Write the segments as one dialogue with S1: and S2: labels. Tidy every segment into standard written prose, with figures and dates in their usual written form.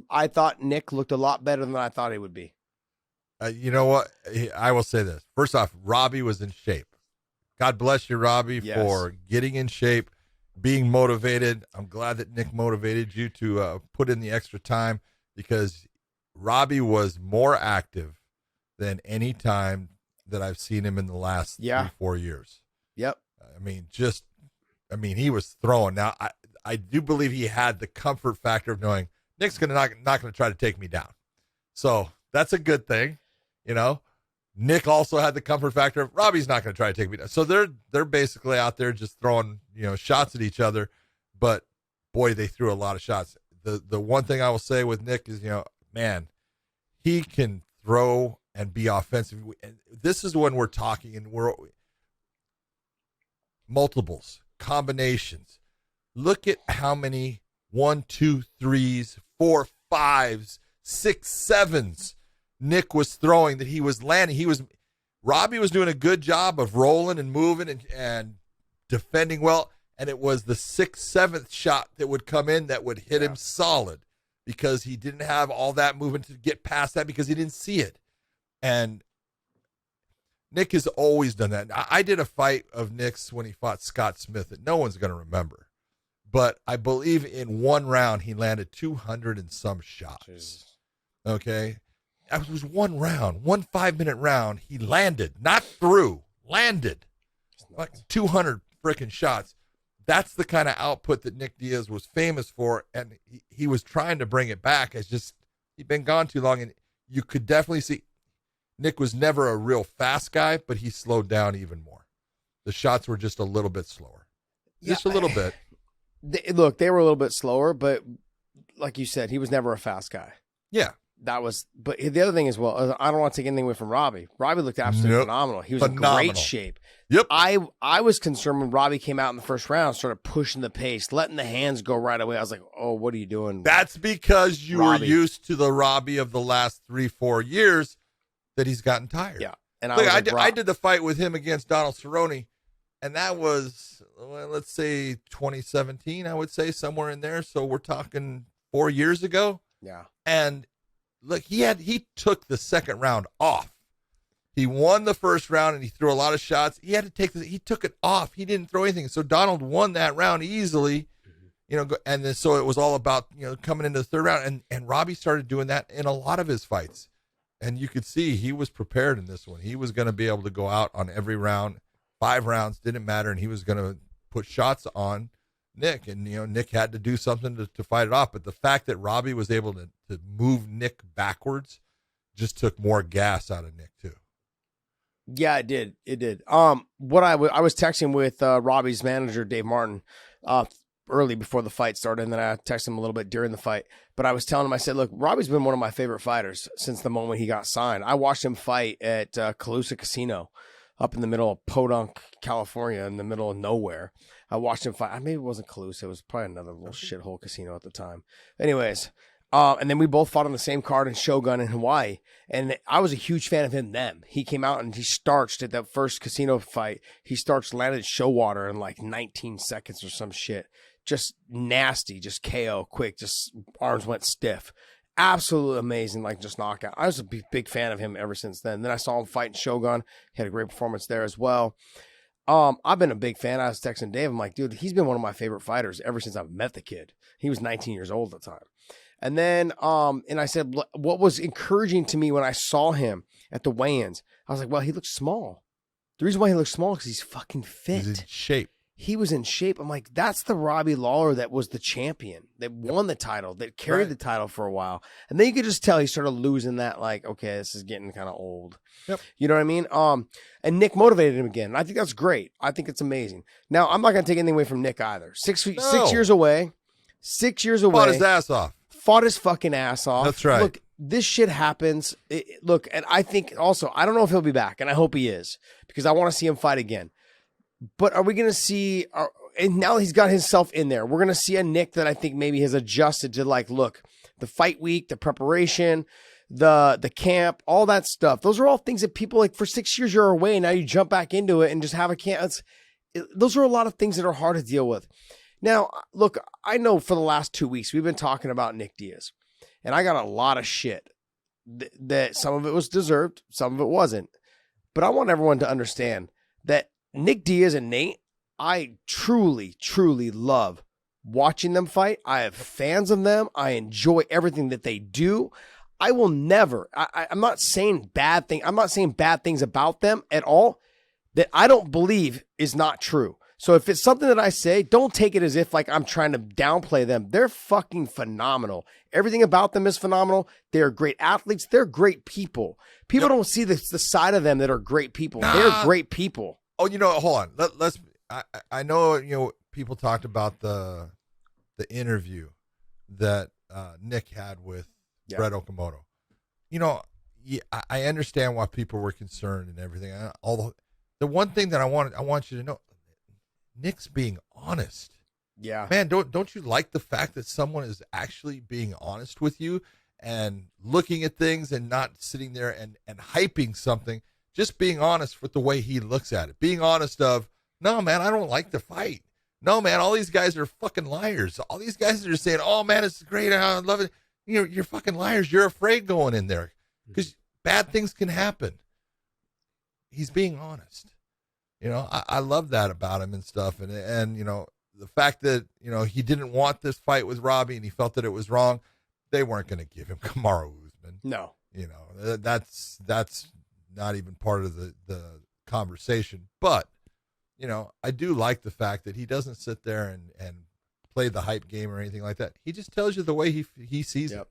S1: I thought Nick looked a lot better than I thought he would be.
S2: You know what? I will say this. First off, Robbie was in shape. God bless you, Robbie, for getting in shape, being motivated. I'm glad that Nick motivated you to put in the extra time, because Robbie was more active than any time that I've seen him in the last 3-4 years.
S1: Yep.
S2: He was throwing. Now, I do believe he had the comfort factor of knowing Nick's not going to try to take me down. So that's a good thing. You know, Nick also had the comfort factor of Robbie's not going to try to take me down. So they're basically out there just throwing, shots at each other. But boy, they threw a lot of shots. The one thing I will say with Nick is, man, he can throw and be offensive. And this is when we're talking and we're multiples, combinations. Look at how many 1, 2, 3s, 4, 5s, 6, 7s Nick was throwing that he was landing. Robbie was doing a good job of rolling and moving and defending well. And it was the 6th, 7th shot that would come in that would hit him solid, because he didn't have all that movement to get past that because he didn't see it. And Nick has always done that. I did a fight of Nick's when he fought Scott Smith that no one's going to remember. But I believe in one round he landed 200 and some shots. Jesus. Okay? It was one round, 1 5-minute round. He landed, not threw, landed like 200 freaking shots. That's the kind of output that Nick Diaz was famous for, and he was trying to bring it back. It's just he'd been gone too long, and you could definitely see Nick was never a real fast guy, but he slowed down even more. The shots were just a little bit slower, just a little bit.
S1: Look, they were a little bit slower, but like you said, he was never a fast guy.
S2: Yeah.
S1: But the other thing is, well, I don't want to take anything away from Robbie. Robbie looked absolutely phenomenal. He was in great shape.
S2: Yep.
S1: I was concerned when Robbie came out in the first round, started pushing the pace, letting the hands go right away. I was like, oh, what are you doing?
S2: That's because you were used to the Robbie of the last 3-4 years that he's gotten tired.
S1: Yeah. And
S2: I did the fight with him against Donald Cerrone, and that was, let's say 2017, I would say, somewhere in there. So we're talking 4 years ago.
S1: Yeah.
S2: And look, he took the second round off. He won the first round and he threw a lot of shots. He took it off. He didn't throw anything. So Donald won that round easily, and then so it was all about, coming into the third round, and Robbie started doing that in a lot of his fights. And you could see he was prepared in this one. He was going to be able to go out on every round, 5 rounds, didn't matter. And he was going to put shots on Nick, and Nick had to do something to fight it off. But the fact that Robbie was able to move Nick backwards just took more gas out of Nick too.
S1: Yeah, it did. It did. What I was texting with Robbie's manager, Dave Martin, early before the fight started, and then I texted him a little bit during the fight. But I was telling him, I said, look, Robbie's been one of my favorite fighters since the moment he got signed. I watched him fight at Calusa Casino up in the middle of Podunk, California, in the middle of nowhere. I watched him fight. Maybe it wasn't Calusa. It was probably another little shithole casino at the time. Anyways, and then we both fought on the same card in Shogun in Hawaii. And I was a huge fan of him then. He came out and he starched at that first casino fight. He landed Showwater in like 19 seconds or some shit. Just nasty, just KO, quick, just arms went stiff. Absolutely amazing, like just knockout. I was a big fan of him ever since then. Then I saw him fight in Shogun. He had a great performance there as well. I've been a big fan. I was texting Dave. I'm like, dude, he's been one of my favorite fighters ever since I've met the kid. He was 19 years old at the time. And then, and I said, what was encouraging to me when I saw him at the weigh-ins, I was like, well, he looks small. The reason why he looks small is because he's fucking fit.
S2: He's in shape.
S1: He was in shape. I'm like, that's the Robbie Lawler that was the champion, that won the title, that carried the title for a while. And then you could just tell he started losing that, like, okay, this is getting kind of old.
S2: Yep.
S1: You know what I mean? And Nick motivated him again. I think that's great. I think it's amazing. Now, I'm not going to take anything away from Nick either. 6 years away. 6 years away.
S2: Fought his ass off.
S1: Fought his fucking ass off.
S2: That's right.
S1: Look, this shit happens. Look, and I think also, I don't know if he'll be back, and I hope he is, because I want to see him fight again. But are we going to see, and now he's got himself in there, we're going to see a Nick that I think maybe has adjusted to, like, look, the fight week, the preparation, the camp, all that stuff. Those are all things that people, like, for 6 years you're away, now you jump back into it and just have a camp. Those are a lot of things that are hard to deal with. Now, look, I know for the last 2 weeks we've been talking about Nick Diaz. and I got a lot of shit that some of it was deserved, some of it wasn't. But I want everyone to understand that Nick Diaz and Nate, I truly, truly love watching them fight. I have fans of them. I enjoy everything that they do. I will never, I'm not saying bad things. I'm not saying bad things about them at all that I don't believe is not true. So if it's something that I say, don't take it as if like I'm trying to downplay them. They're fucking phenomenal. Everything about them is phenomenal. They're great athletes. They're great people. People don't see the side of them that are great people. They're great people.
S2: Oh, hold on. Let's. I know people talked about the interview that Nick had with Brett Okamoto. I understand why people were concerned and everything. Although the one thing that I want you to know, Nick's being honest.
S1: Yeah,
S2: man, don't you like the fact that someone is actually being honest with you and looking at things and not sitting there and hyping something, just being honest with the way he looks at it, being honest of, no, man, I don't like the fight. No, man, all these guys are fucking liars. All these guys are just saying, oh, man, it's great. I love it. You're fucking liars. You're afraid going in there because bad things can happen. He's being honest. I love that about him and stuff. And the fact that, he didn't want this fight with Robbie and he felt that it was wrong, they weren't going to give him Kamaru Usman.
S1: No.
S2: That's not even part of the conversation. But, I do like the fact that he doesn't sit there and play the hype game or anything like that. He just tells you the way he sees it.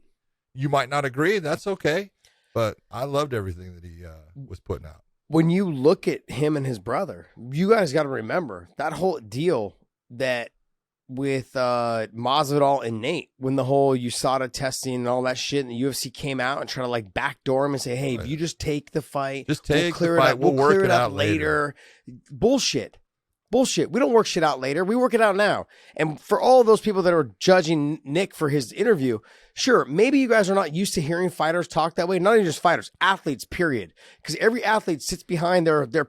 S2: You might not agree. That's okay. But I loved everything that he was putting out.
S1: When you look at him and his brother, you guys got to remember that whole deal that with Masvidal and Nate, when the whole USADA testing and all that shit, and the UFC came out and try to like backdoor him and say, "Hey, if you just take the fight,
S2: just take
S1: clear
S2: the
S1: it
S2: fight.
S1: up.
S2: We'll
S1: We'll clear
S2: work
S1: it up later." Bullshit. We don't work shit out later. We work it out now. And for all those people that are judging Nick for his interview, sure, maybe you guys are not used to hearing fighters talk that way. Not even just fighters, athletes, period. Because every athlete sits behind their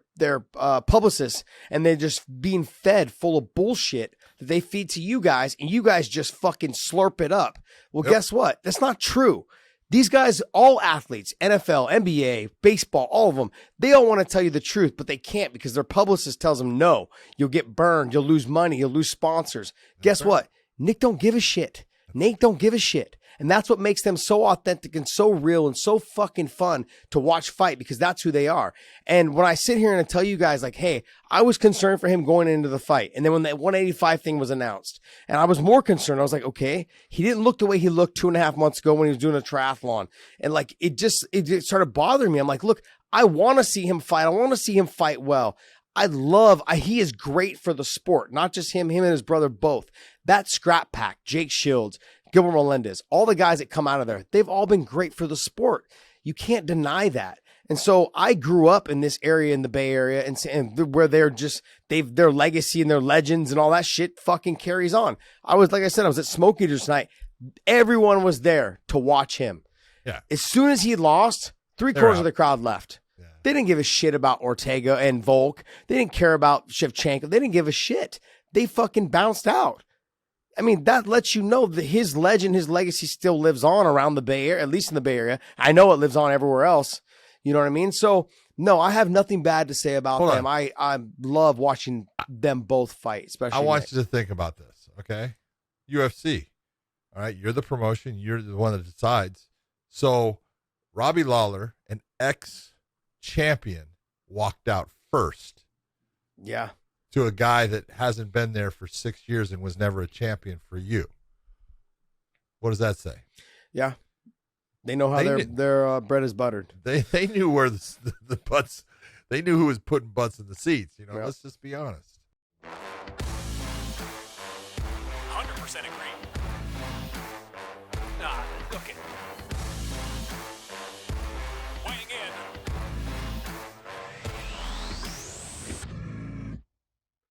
S1: publicists and they're just being fed full of bullshit that they feed to you guys, and you guys just fucking slurp it up. Well, guess what? That's not true. These guys, all athletes, NFL, NBA, baseball, all of them, they all want to tell you the truth, but they can't because their publicist tells them, no, you'll get burned, you'll lose money, you'll lose sponsors. Guess what? Nick don't give a shit. Nate don't give a shit. And that's what makes them so authentic and so real and so fucking fun to watch fight, because that's who they are. And when I sit here and I tell you guys like, hey, I was concerned for him going into the fight. And then when that 185 thing was announced, and I was more concerned, I was like, okay, he didn't look the way he looked 2.5 months ago when he was doing a triathlon. And like, it started bothering me. I'm like, look, I want to see him fight. I want to see him fight well. He is great for the sport, not just him and his brother both. That scrap pack, Jake Shields, Gilbert Melendez, all the guys that come out of there, they've all been great for the sport. You can't deny that. And so I grew up in this area in the Bay Area and where their legacy and their legends and all that shit fucking carries on. I was at Smoke Eaters tonight. Everyone was there to watch him.
S2: Yeah.
S1: As soon as he lost, 3/4 of the crowd left. Yeah. They didn't give a shit about Ortega and Volk. They didn't care about Shevchenko. They didn't give a shit. They fucking bounced out. I mean, that lets you know that his legend, his legacy still lives on around the Bay Area, at least in the Bay Area. I know it lives on everywhere else. You know what I mean? So, no, I have nothing bad to say about them. I love watching them both fight, especially
S2: I want you to think about this, okay? UFC, all right? You're the promotion. You're the one that decides. So, Robbie Lawler, an ex-champion, walked out first.
S1: Yeah.
S2: To a guy that hasn't been there for 6 years and was never a champion for you. What does that say?
S1: Yeah. They know how their bread is buttered.
S2: They knew where the butts, they knew who was putting butts in the seats.
S1: Yeah.
S2: Let's just be honest.